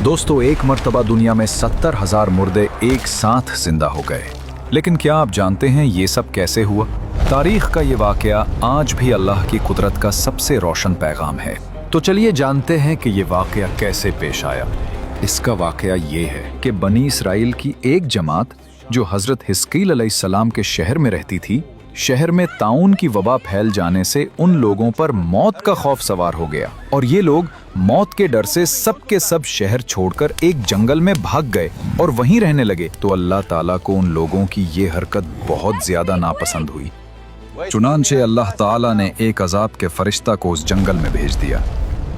दोस्तों, एक मर्तबा दुनिया में 70,000 मुर्दे एक साथ जिंदा हो गए। लेकिन क्या आप जानते हैं ये सब कैसे हुआ? तारीख का ये वाकया आज भी अल्लाह की कुदरत का सबसे रोशन पैगाम है। तो चलिए जानते हैं कि ये वाकया कैसे पेश आया। इसका वाकया ये है कि बनी इसराइल की एक जमात जो हजरत हिस्कील अलैहिस्सलाम के शहर में रहती थी, शहर में ताउन की वबा फैल जाने से उन लोगों पर मौत का खौफ सवार हो गया और ये लोग मौत के डर से सब के सब शहर छोड़कर एक जंगल में भाग गए और वहीं रहने लगे। तो अल्लाह ताला को उन लोगों की ये हरकत बहुत ज्यादा नापसंद हुई। चुनांचे अल्लाह ताला ने एक अजाब के फरिश्ता को उस जंगल में भेज दिया,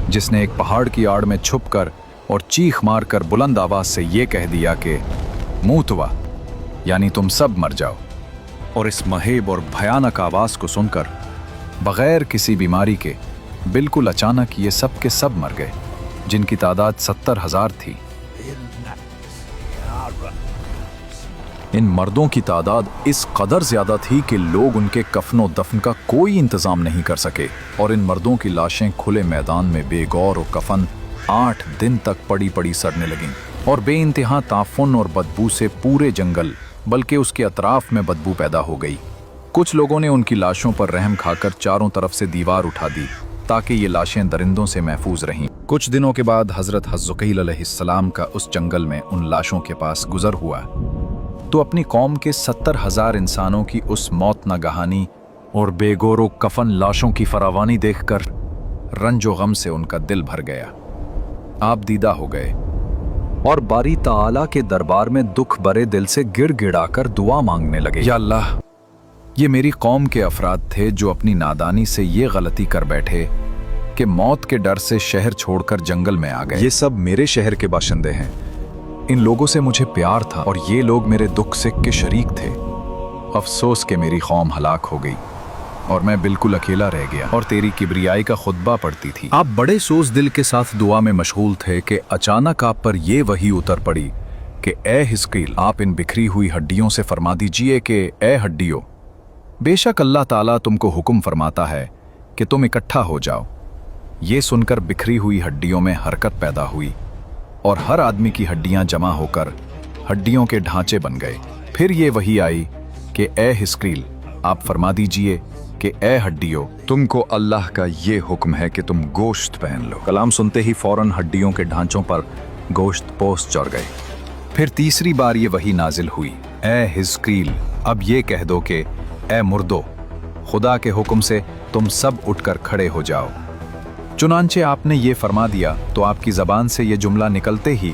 जिसने एक पहाड़ की आड़ में छुपकर और चीख मारकर बुलंद आवाज से ये कह दिया कि मूतवा, यानी तुम सब मर जाओ। और इस महेब और भयानक आवाज को सुनकर बगैर किसी बीमारी के बिल्कुल अचानक ये सब के सब मर गए, जिनकी तादाद 70,000 थी। इन मर्दों की तादाद इस कदर ज्यादा थी कि लोग उनके कफनो दफन का कोई इंतजाम नहीं कर सके और इन मर्दों की लाशें खुले मैदान में बेगौर और कफन 8 दिन तक पड़ी पड़ी सड़ने लगीं और बेइंतहा ताफुन और बदबू से पूरे जंगल बल्कि उसके अतराफ में बदबू पैदा हो गई। कुछ लोगों ने उनकी लाशों पर रहम खाकर चारों तरफ से दीवार उठा दी ताकि ये लाशें दरिंदों से महफूज रहीं। कुछ दिनों के बाद हजरत हिस्कील अलैहिस्सलाम का उस जंगल में उन लाशों के पास गुजर हुआ तो अपनी कौम के 70,000 इंसानों की उस मौत नगाहानी और बेगोरो कफन लाशों की फरावानी देखकर रंजो गम से उनका दिल भर गया। आप दीदा हो गए और बारी ताला के दरबार में दुख भरे दिल से गिड़गिड़ाकर दुआ मांगने लगे, या अल्लाह, ये मेरी कौम के अफराद थे जो अपनी नादानी से ये गलती कर बैठे कि मौत के डर से शहर छोड़कर जंगल में आ गए। ये सब मेरे शहर के बाशिंदे हैं। इन लोगों से मुझे प्यार था और ये लोग मेरे दुख सिक के शरीक थे। अफसोस कि मेरी कौम हलाक हो गई और मैं बिल्कुल अकेला रह गया और तेरी किबरियाई का खुतबा पढ़ती थी। आप बड़े सोच दिल के साथ दुआ में मशगूल थे कि अचानक आप पर यह वही उतर पड़ी कि ए हिस्कील, आप इन बिखरी हुई हड्डियों से फरमा दीजिए कि ए हड्डियों, बेशक अल्लाह ताला तुमको हुक्म फरमाता है कि तुम इकट्ठा हो जाओ। ये सुनकर बिखरी हुई हड्डियों में हरकत पैदा हुई और हर आदमी की हड्डियां जमा होकर हड्डियों के ढांचे बन गए। फिर ये वही आई कि ए हिस्कील, आप फरमा दीजिए कि ए हड्डियों, तुमको अल्लाह का ये हुक्म है कि तुम गोश्त पहन लो। कलाम सुनते ही फौरन हड्डियों के ढांचों पर गोश्त पोस्ट चढ़ गए। फिर तीसरी बार ये वही नाजिल हुई, ए हिस्कील, अब ये कह दो कि ए मुर्दो, खुदा के हुक्म से तुम सब उठकर खड़े हो जाओ। चुनांचे आपने ये फरमा दिया तो आपकी जबान से ये जुमला निकलते ही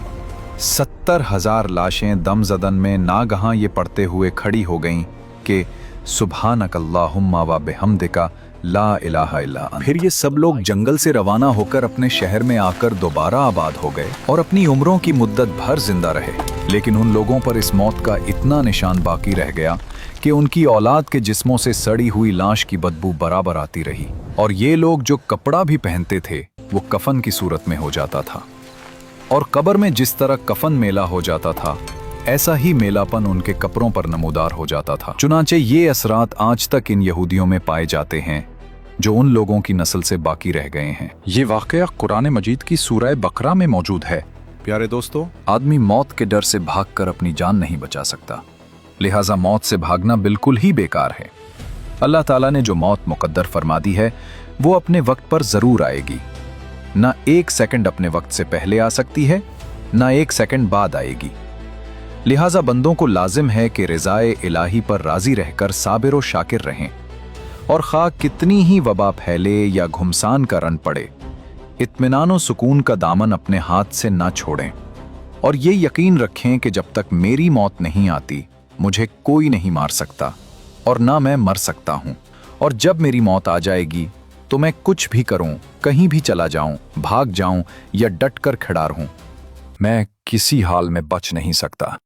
70,000 लाशें दमजदन में नागहां ये पढ़ते हुए खड़ी हो गईं कि सुब्हानक अल्लाहुम्मा व बिहम्दिका ला इलाहा इल्ला अंत। फिर ये सब लोग जंगल से रवाना होकर अपने शहर में आकर दोबारा आबाद हो गए और अपनी उम्रों की मुद्दत भर जिंदा रहे। लेकिन उन लोगों पर इस मौत का इतना निशान बाकी रह गया कि उनकी औलाद के जिस्मों से सड़ी हुई लाश की बदबू बराबर आती रही और ये लोग जो कपड़ा भी पहनते थे वो कफन की सूरत में हो जाता था और कब्र में जिस तरह कफन मेला हो जाता था ऐसा ही मेलापन उनके कपड़ों पर नमूदार हो जाता था। चुनांचे ये असरात आज तक इन यहूदियों में पाए जाते हैं जो उन लोगों की नस्ल से बाकी रह गए हैं। ये वाकया कुरान मजीद की सूरह बकरा में मौजूद है। प्यारे दोस्तों, आदमी मौत के डर से भागकर अपनी जान नहीं बचा सकता, लिहाजा मौत से भागना बिल्कुल ही बेकार है। अल्लाह ताला ने जो मौत मुकद्दर फरमा दी है वो अपने वक्त पर जरूर आएगी। ना एक सेकंड अपने वक्त से पहले आ सकती है, ना एक सेकंड बाद आएगी। लिहाजा बंदों को लाजिम है कि रिज़ाए इलाही पर राजी रहकर साबिर व शाकिर रहें और खा कितनी ही वबा फैले या घुमसान का रन पड़े, इत्मीनान व सुकून का दामन अपने हाथ से ना छोड़ें और ये यकीन रखें कि जब तक मेरी मौत नहीं आती मुझे कोई नहीं मार सकता और ना मैं मर सकता हूं। और जब मेरी मौत आ जाएगी तो मैं कुछ भी करूं, कहीं भी चला जाऊं, भाग जाऊं या डट कर खड़ा रहूं, मैं किसी हाल में बच नहीं सकता।